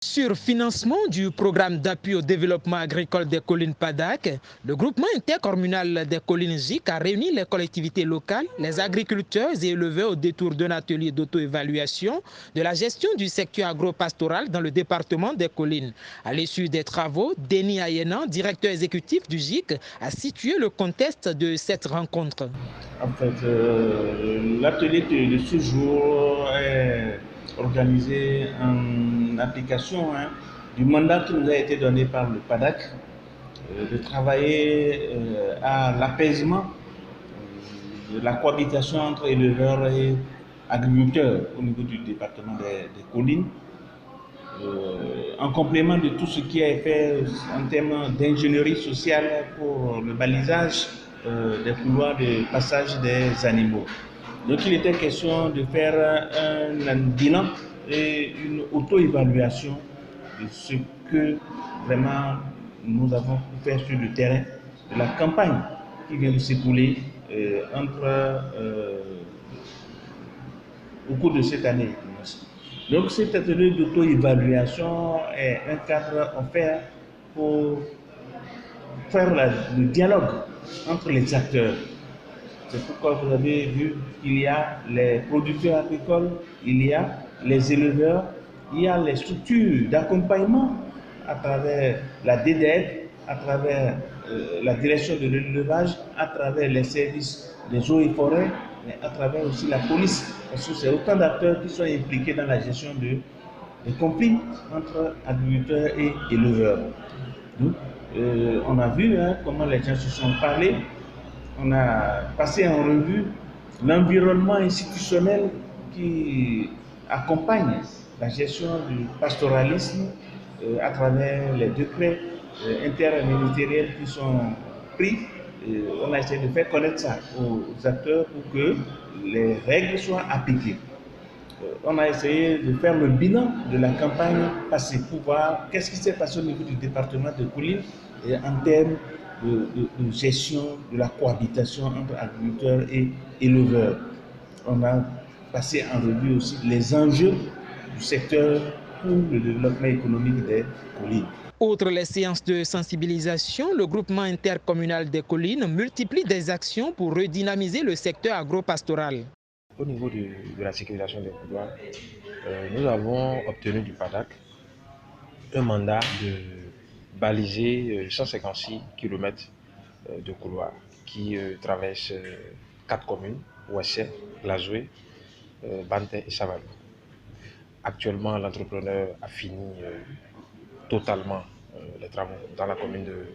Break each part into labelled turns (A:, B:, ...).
A: Sur financement du programme d'appui au développement agricole des collines PADAC, le groupement intercommunal des collines GIC a réuni les collectivités locales, les agriculteurs et éleveurs au détour d'un atelier d'auto-évaluation de la gestion du secteur agro-pastoral dans le département des collines. À l'issue des travaux, Denis Ayenan, directeur exécutif du GIC, a situé le contexte de cette rencontre.
B: En fait, l'atelier de ce jour est organisé en application du mandat qui nous a été donné par le PADAC de travailler à l'apaisement de la cohabitation entre éleveurs et agriculteurs au niveau du département des collines, en complément de tout ce qui a été fait en termes d'ingénierie sociale pour le balisage des couloirs de passage des animaux. Donc il était question de faire un bilan et une auto-évaluation de ce que vraiment nous avons fait sur le terrain de la campagne qui vient de s'écouler au cours de cette année. Donc cet atelier d'auto-évaluation est un cadre offert pour faire le dialogue entre les acteurs. C'est pourquoi vous avez vu qu'il y a les producteurs agricoles, il y a les éleveurs, il y a les structures d'accompagnement à travers la DDED, à travers la direction de l'élevage, à travers les services des eaux et forêts, mais à travers aussi la police. Parce que c'est autant d'acteurs qui sont impliqués dans la gestion des conflits entre agriculteurs et éleveurs. Donc, on a vu comment les gens se sont parlé. On a passé en revue l'environnement institutionnel qui accompagne la gestion du pastoralisme à travers les décrets interministériels qui sont pris. On a essayé de faire connaître ça aux acteurs pour que les règles soient appliquées. On a essayé de faire le bilan de la campagne passée pour voir qu'est-ce qui s'est passé au niveau du département de collines en termes de gestion de la cohabitation entre agriculteurs et éleveurs. On a passé en revue aussi les enjeux du secteur pour le développement économique des collines.
A: Outre les séances de sensibilisation, le groupement intercommunal des collines multiplie des actions pour redynamiser le secteur agro-pastoral.
C: Au niveau de la sécurisation des couloirs, nous avons obtenu du PADAC un mandat de baliser 156 km de couloirs qui traversent 4 communes, Ouessé, Glazoué, Banté et Savalou. Actuellement, l'entrepreneur a fini totalement les travaux dans la commune de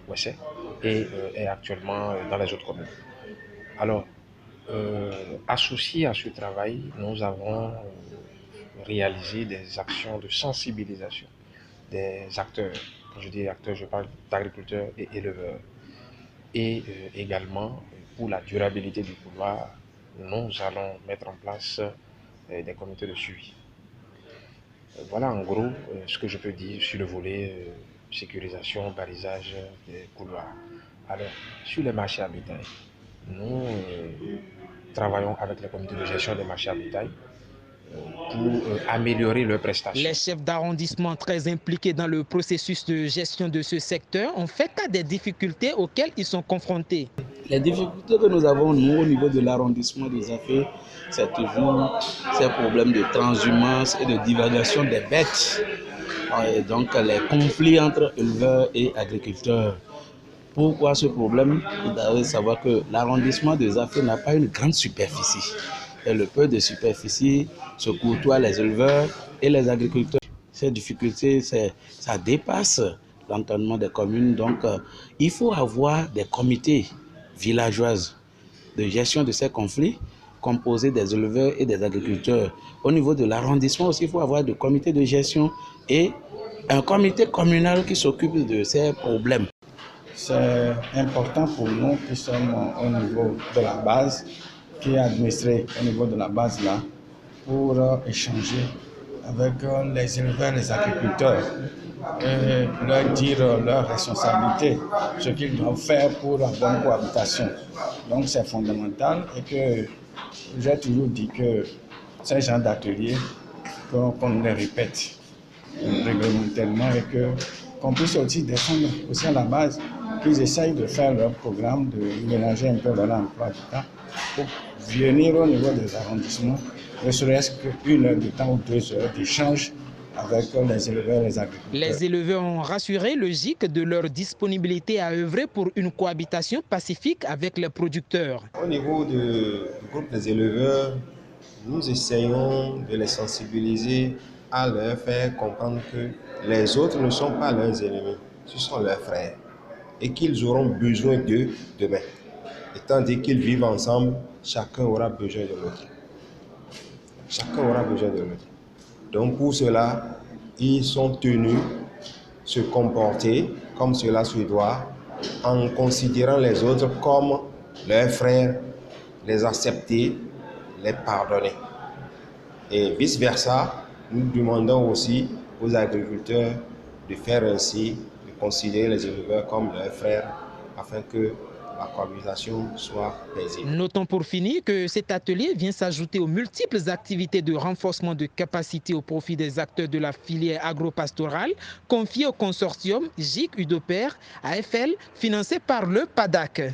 C: Ouessé et est actuellement dans les autres communes. Alors, associé à ce travail, nous avons réalisé des actions de sensibilisation des acteurs. Quand je dis acteurs, je parle d'agriculteurs et éleveurs. Et également, pour la durabilité du couloir, nous allons mettre en place des comités de suivi. Voilà en gros ce que je peux dire sur le volet sécurisation, balisage des couloirs. Alors, sur les marchés à bétail, nous travaillons avec les comités de gestion des marchés à bétail pour améliorer leurs prestations.
A: Les chefs d'arrondissement très impliqués dans le processus de gestion de ce secteur ont fait cas des difficultés auxquelles ils sont confrontés.
D: Les difficultés que nous avons, nous, au niveau de l'arrondissement des affaires, c'est toujours ces problèmes de transhumance et de divagation des bêtes. Et donc, les conflits entre éleveurs et agriculteurs. Pourquoi ce problème? Vous devez savoir que l'arrondissement des affaires n'a pas une grande superficie. Et le peu de superficie se côtoient les éleveurs et les agriculteurs. Ces difficultés, ça dépasse l'entendement des communes. Donc, il faut avoir des comités villageoises de gestion de ces conflits composés des éleveurs et des agriculteurs. Au niveau de l'arrondissement aussi, il faut avoir des comités de gestion et un comité communal qui s'occupe de ces problèmes.
E: C'est important pour nous qui sommes au niveau de la base, qui est administré au niveau de la base là, pour échanger avec les éleveurs et les agriculteurs et leur dire leurs responsabilités, ce qu'ils doivent faire pour la bonne cohabitation. Donc c'est fondamental et que j'ai toujours dit que ces gens d'ateliers, qu'on les répète. réglementairement et qu'on puisse aussi défendre aussi à la base qu'ils essayent de faire leur programme, de ménager un peu leur emploi du temps pour venir au niveau des arrondissements, ne serait-ce qu'une heure de temps ou 2 heures d'échange avec les éleveurs et les agriculteurs.
A: Les éleveurs ont rassuré le GIC de leur disponibilité à œuvrer pour une cohabitation pacifique avec les producteurs.
F: Au niveau du groupe des éleveurs, nous essayons de les sensibiliser à leur faire comprendre que les autres ne sont pas leurs ennemis, ce sont leurs frères et qu'ils auront besoin d'eux demain. Étant dit qu'ils vivent ensemble, chacun aura besoin de l'autre. Chacun aura besoin de l'autre. Donc pour cela, ils sont tenus de se comporter comme cela se doit, en considérant les autres comme leurs frères, les accepter, les pardonner. Et vice-versa, nous demandons aussi aux agriculteurs de faire ainsi, de considérer les éleveurs comme leurs frères, afin que la cohabitation soit paisible.
A: Notons pour finir que cet atelier vient s'ajouter aux multiples activités de renforcement de capacité au profit des acteurs de la filière agro-pastorale confiées au consortium GIC UDOPER AFL financé par le PADAC.